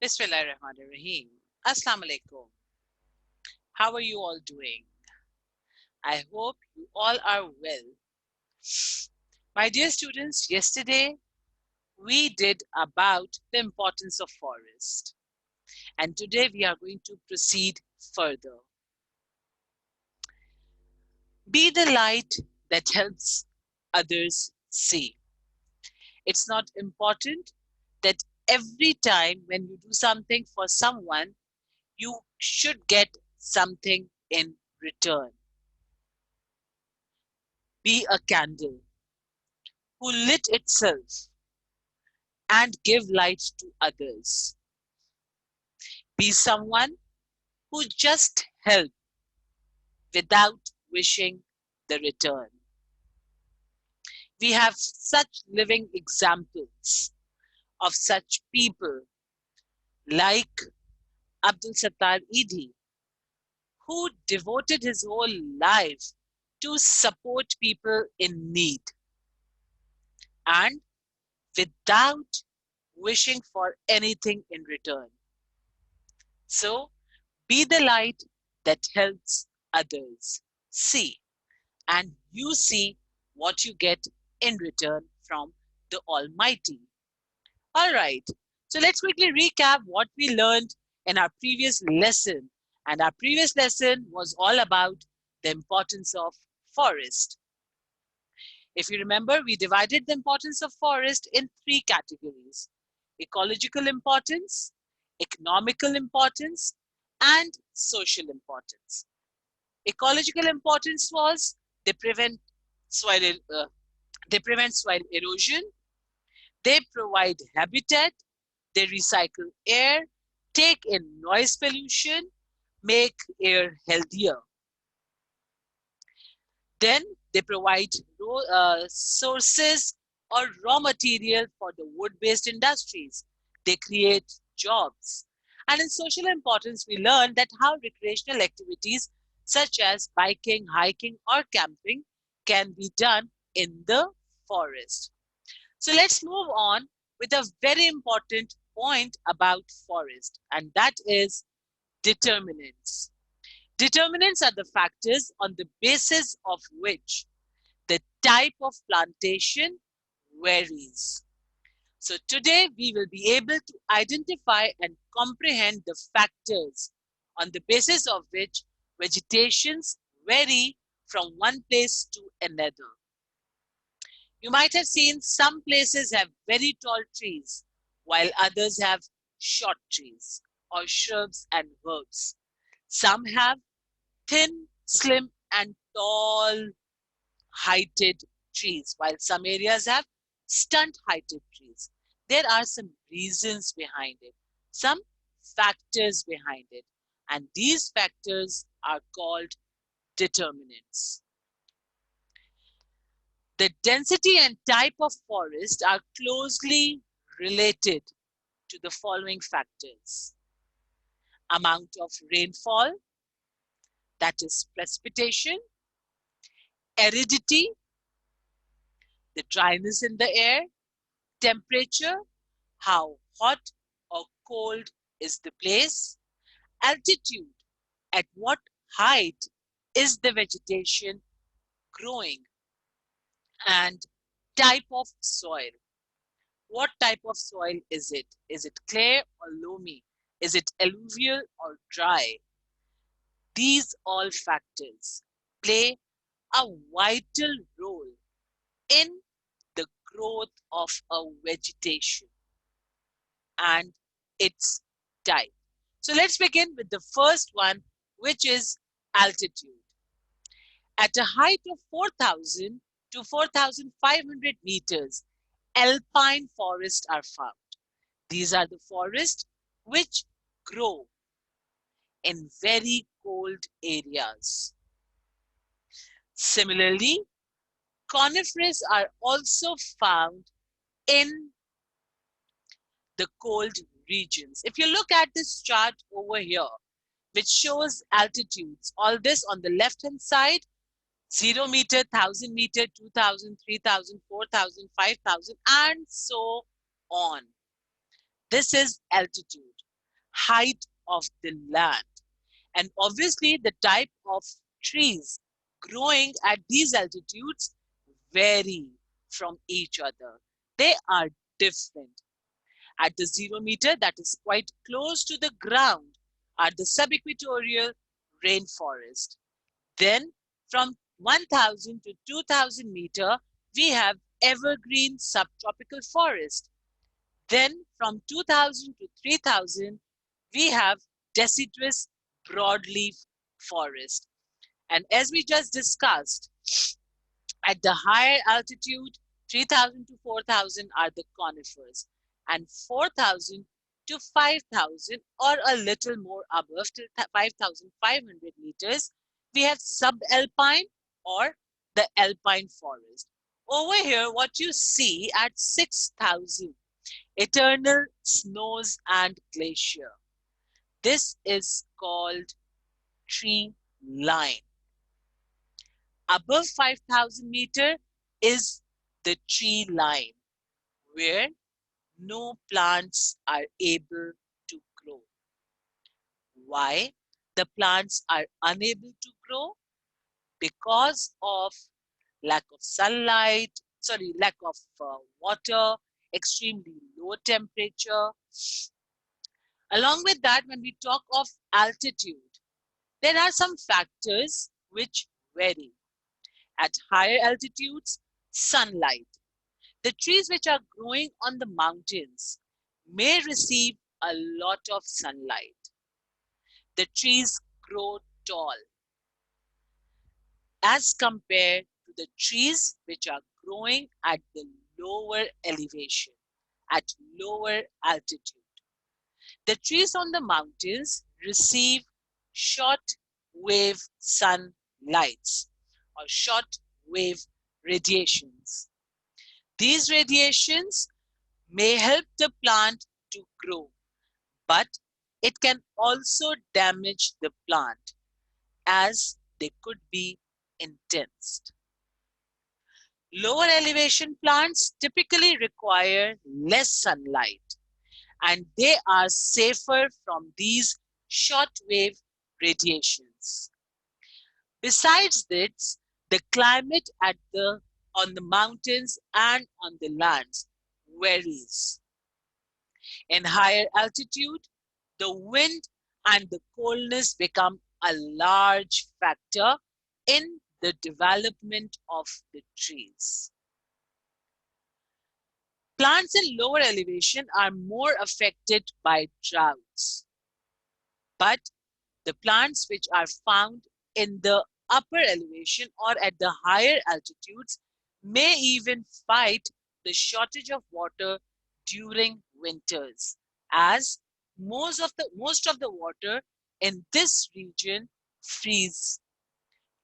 Bismillahirrahmanirrahim. Assalamu alaikum. How are you all doing? I hope you all are well. My dear students, yesterday we did about the importance of forest, and today we are going to proceed further. Be the light that helps others see. It's not important that every time when you do something for someone, you should get something in return. Be a candle who lit itself and give light to others. Be someone who just help without wishing the return. We have such living examples of such people like Abdul Sattar Idi, who devoted his whole life to support people in need and without wishing for anything in return. So be the light that helps others see, and you see what you get in return from the Almighty. All right, so let's quickly recap what we learned in our previous lesson. And our previous lesson was all about the importance of forest. If you remember, we divided the importance of forest in three categories: ecological importance, economical importance, and social importance. Ecological importance was they prevent soil uh, they prevent soil erosion, they provide habitat, they recycle air, take in noise pollution, make air healthier. Then they provide sources or raw material for the wood-based industries. They create jobs. And in social importance, we learn that how recreational activities such as biking, hiking, or camping can be done in the forest. So let's move on with a very important point about forest, and that is determinants. Determinants are the factors on the basis of which the type of plantation varies. So today we will be able to identify and comprehend the factors on the basis of which vegetations vary from one place to another. You might have seen some places have very tall trees, while others have short trees or shrubs and herbs. Some have thin, slim, and tall heighted trees, while some areas have stunt heighted trees. There are some reasons behind it, some factors behind it, and these factors are called determinants. The density and type of forest are closely related to the following factors: amount of rainfall, that is precipitation, aridity, the dryness in the air, temperature, how hot or cold is the place, altitude, at what height is the vegetation growing, and type of soil. What type of soil is it? Is it clay or loamy? Is it alluvial or dry? These all factors play a vital role in the growth of a vegetation and its type. So let's begin with the first one, which is altitude. At a height of 4,000 to 4,500 meters, alpine forests are found. These are the forests which grow in very cold areas. Similarly, conifers are also found in the cold regions. If you look at this chart over here, which shows altitudes, all this on the left hand side, 0 meter, 1000 meter, 2000, 3000, 4000, 5000, and so on. This is altitude. height of the land. And obviously, the type of trees growing at these altitudes vary from each other. They are different. At the 0 meter, that is quite close to the ground, are the subequatorial rainforest. Then from 1000 to 2000 meter, we have evergreen subtropical forest. Then from 2000 to 3000, we have deciduous broadleaf forest. And as we just discussed, at the higher altitude, 3000 to 4000 are the conifers, and 4000 to 5000 or a little more above to 5500 meters, we have subalpine or the alpine forest. Over here, what you see at 6000, eternal snows and glacier. This is called tree line. Above 5000 meter is the tree line where no plants are able to grow. Why the plants are unable to grow? Because of lack of sunlight, lack of water, extremely low temperature. Along with that, when we talk of altitude, there are some factors which vary. At higher altitudes, sunlight. The trees which are growing on the mountains may receive a lot of sunlight. The trees grow tall as compared to the trees which are growing at the lower elevation, at lower altitude. The trees on the mountains receive short wave sunlights or short wave radiations. These radiations may help the plant to grow, but it can also damage the plant as they could be intense. Lower elevation plants typically require less sunlight and they are safer from these shortwave radiations. Besides this, the climate on the mountains and on the lands varies. In higher altitude, the wind and the coldness become a large factor in the development of the trees. Plants in lower elevation are more affected by droughts, but the plants which are found in the upper elevation or at the higher altitudes may even fight the shortage of water during winters, as most of the water in this region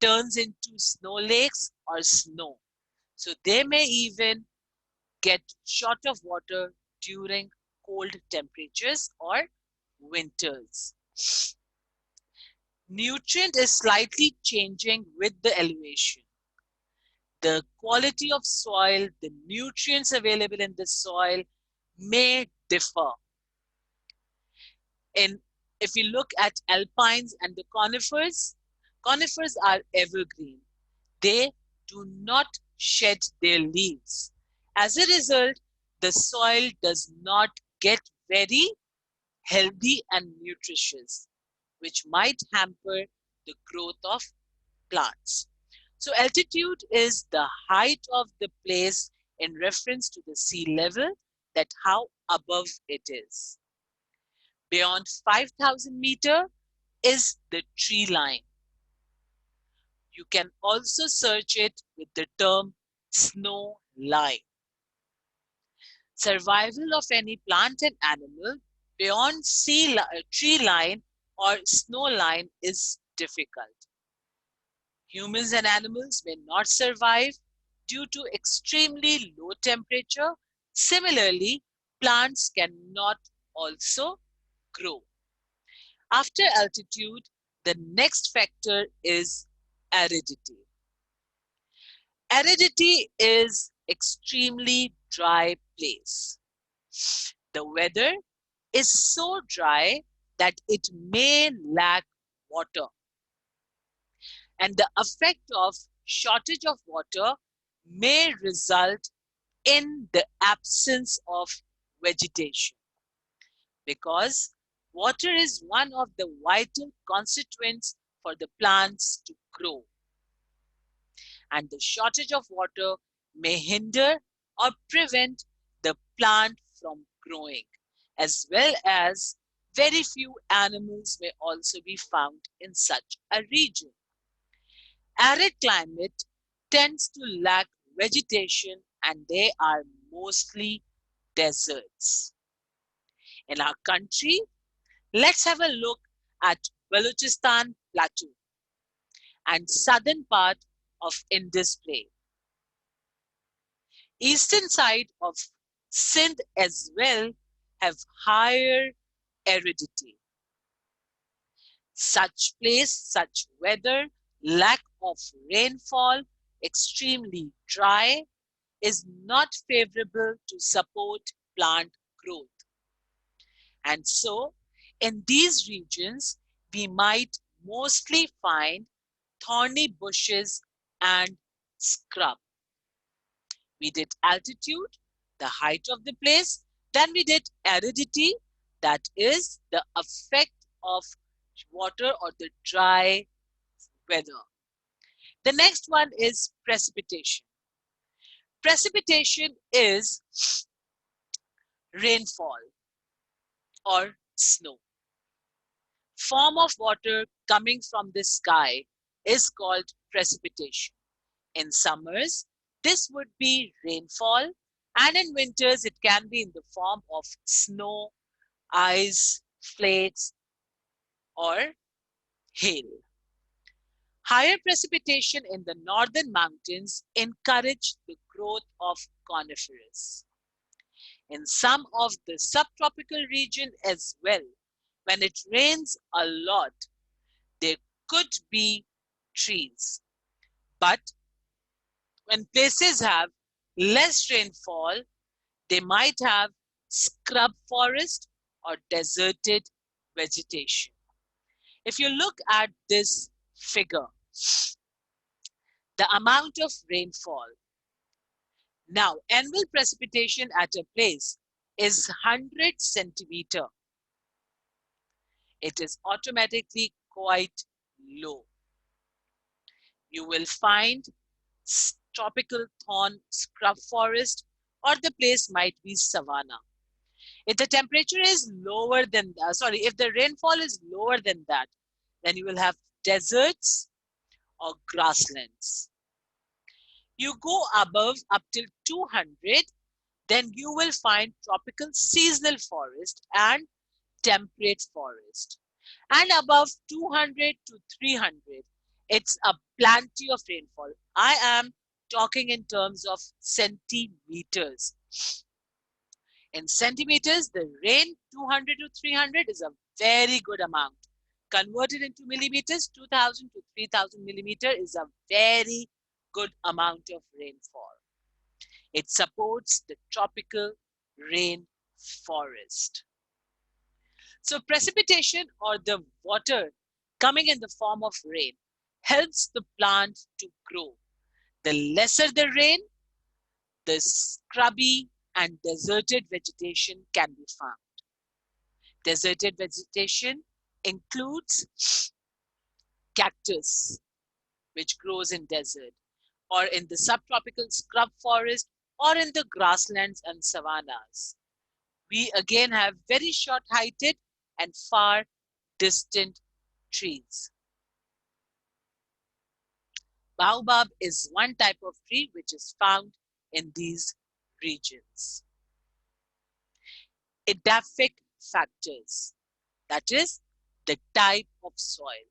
turns into snow lakes or snow. So they may even get short of water during cold temperatures or winters. Nutrient is slightly changing with the elevation. The quality of soil, the nutrients available in the soil may differ. If you look at alpines and the conifers are evergreen. They do not shed their leaves. As a result, the soil does not get very healthy and nutritious, which might hamper the growth of plants. So altitude is the height of the place in reference to the sea level, that how above it is. Beyond 5000 meter is the tree line. You can also search it with the term snow line. Survival of any plant and animal beyond tree line or snow line is difficult. Humans and animals may not survive due to extremely low temperature. Similarly, plants cannot also grow. After altitude, the next factor is aridity. Aridity is extremely dry place. The weather is so dry that it may lack water. And the effect of shortage of water may result in the absence of vegetation, because water is one of the vital constituents for the plants to grow. And the shortage of water may hinder or prevent the plant from growing, as well as very few animals may also be found in such a region. Arid climate tends to lack vegetation, and they are mostly deserts. In our country, let's have a look at Balochistan Plateau and southern part of Indus Plain. Eastern side of Sindh as well have higher aridity. Such place, such weather, lack of rainfall, extremely dry, is not favorable to support plant growth. And so, in these regions, we might mostly find thorny bushes and scrub. We did altitude, the height of the place. Then we did aridity, that is the effect of water or the dry weather. The next one is precipitation. Precipitation is rainfall or snow. Form of water coming from the sky is called precipitation. In summers, this would be rainfall, and in winters, it can be in the form of snow, ice, flakes, or hail. Higher precipitation in the northern mountains encourage the growth of conifers. In some of the subtropical region as well, when it rains a lot, there could be trees. But when places have less rainfall, they might have scrub forest or deserted vegetation. If you look at this figure, the amount of rainfall. Now, annual precipitation at a place is 100 centimeter. It is automatically quite low. You will find tropical thorn scrub forest, or the place might be savanna. If the temperature is lower than, if the rainfall is lower than that, then you will have deserts or grasslands. You go above up till 200, then you will find tropical seasonal forest and temperate forest. And above 200 to 300, it's a plenty of rainfall. I am talking in terms of centimeters. In centimeters, the rain 200 to 300 is a very good amount. Converted into millimeters, 2000 to 3000 millimeter is a very good amount of rainfall. It supports the tropical rain forest. So precipitation, or the water coming in the form of rain, helps the plant to grow. The lesser the rain, the scrubby and deserted vegetation can be found. Deserted vegetation includes cactus, which grows in desert, or in the subtropical scrub forest, or in the grasslands and savannas. We again have very short-heighted and far distant trees. Baobab is one type of tree which is found in these regions. Edaphic factors, that is the type of soil.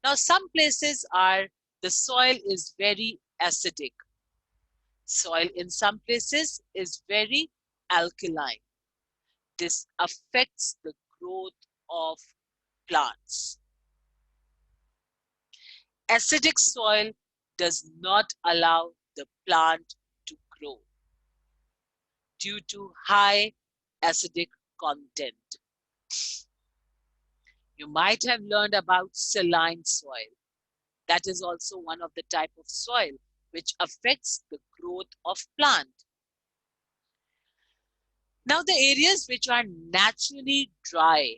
Now, some places the soil is very acidic. Soil in some places is very alkaline. This affects the growth of plants. Acidic soil does not allow the plant to grow due to high acidic content. You might have learned about saline soil. That is also one of the type of soil which affects the growth of plant. Now the areas which are naturally dry,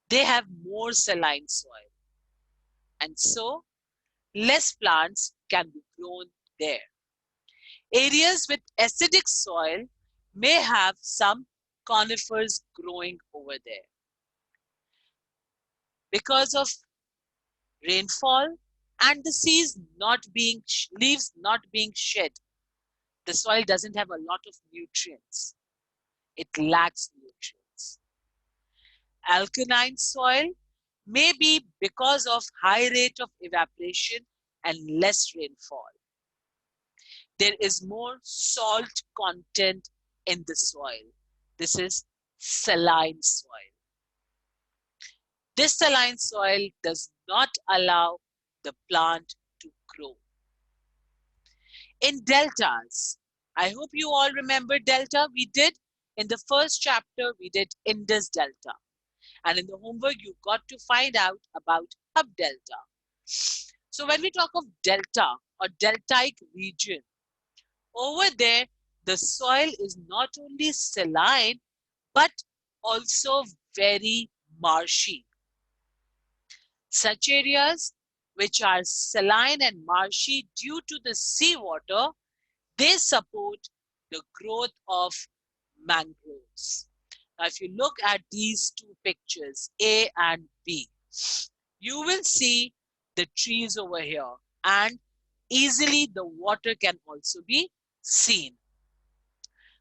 they have more saline soil, and so less plants can be grown there. Areas with acidic soil may have some conifers growing over there. Because of rainfall and the leaves not being shed, the soil doesn't have a lot of nutrients. It lacks nutrients. Alkaline soil may be because of high rate of evaporation and less rainfall. There is more salt content in the soil. This is saline soil. This saline soil does not allow the plant to grow. In deltas, I hope you all remember delta. We did in the first chapter, we did Indus Delta. And in the homework, you got to find out about Hub Delta. So when we talk of delta or deltaic region, over there, the soil is not only saline, but also very marshy. Such areas which are saline and marshy due to the seawater, they support the growth of mangroves. Now, if you look at these two pictures, A and B, you will see the trees over here, and easily the water can also be seen.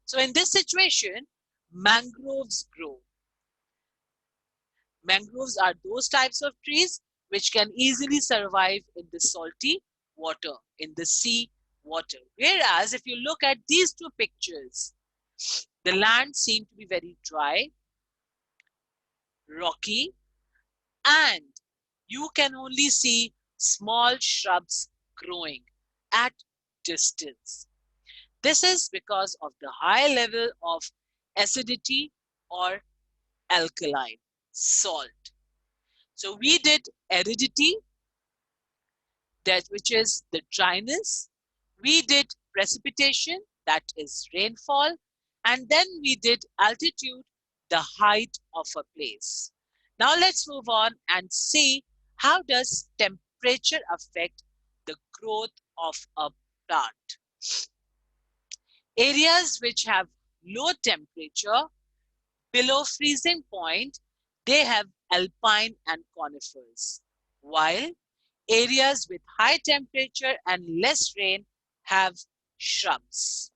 So in this situation, mangroves grow. Mangroves are those types of trees which can easily survive in the salty water, in the sea water. Whereas if you look at these two pictures, the land seems to be very dry, rocky, and you can only see small shrubs growing at distance. This is because of the high level of acidity or alkaline, salt. So we did aridity, that which is the dryness. We did precipitation, that is rainfall. And then we did altitude, the height of a place. Now let's move on and see how does temperature affect the growth of a plant. Areas which have low temperature, below freezing point, they have alpine and conifers, while areas with high temperature and less rain have shrubs.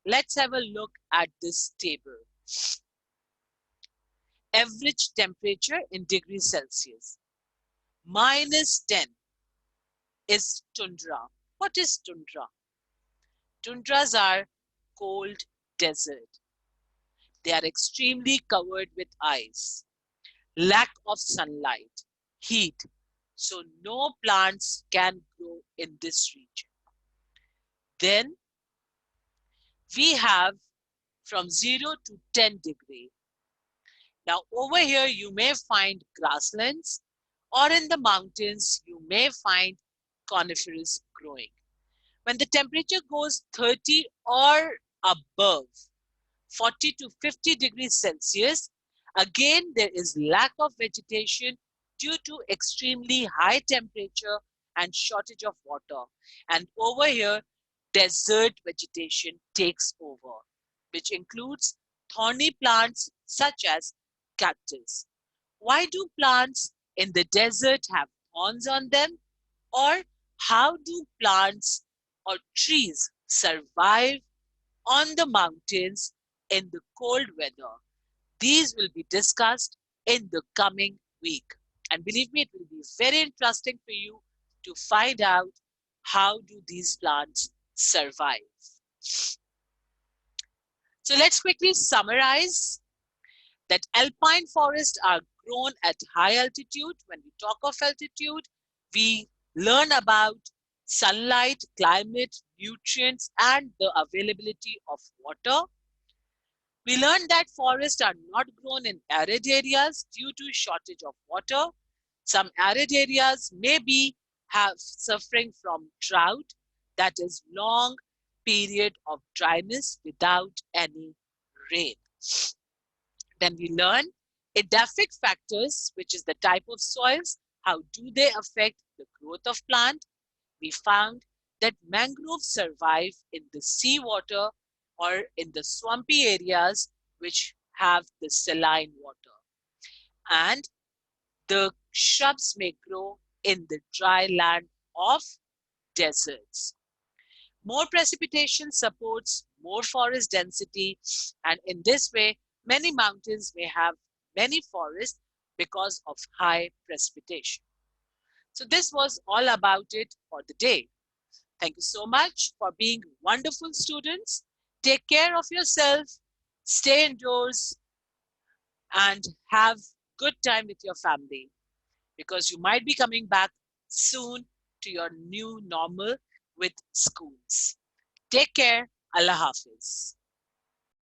Let's have a look at this table. Average temperature in degrees Celsius. -10 is tundra. What is tundra? Tundras are cold desert. They are extremely covered with ice. Lack of sunlight, heat. So no plants can grow in this region. Then we have from 0 to 10 degree. Now over here you may find grasslands, or in the mountains you may find conifers growing. When the temperature goes 30 or above, 40 to 50 degrees Celsius, again there is lack of vegetation due to extremely high temperature and shortage of water. And over here, desert vegetation takes over, which includes thorny plants such as cactus. Why do plants in the desert have thorns on them? Or how do plants or trees survive on the mountains in the cold weather? These will be discussed in the coming week. And believe me, it will be very interesting for you to find out how do these plants survive. So let's quickly summarize that alpine forests are grown at high altitude. When we talk of altitude, we learn about sunlight, climate, nutrients, and the availability of water. We learned that forests are not grown in arid areas due to shortage of water. Some arid areas may be suffering from drought, that is long period of dryness without any rain. Then we learn edaphic factors, which is the type of soils, how do they affect the growth of plant. We found that mangroves survive in the seawater or in the swampy areas which have the saline water. And the shrubs may grow in the dry land of deserts. More precipitation supports more forest density, and in this way, many mountains may have many forests because of high precipitation. So this was all about it for the day. Thank you so much for being wonderful students. Take care of yourself, stay indoors, and have good time with your family because you might be coming back soon to your new normal with schools. Take care. Allah Hafiz.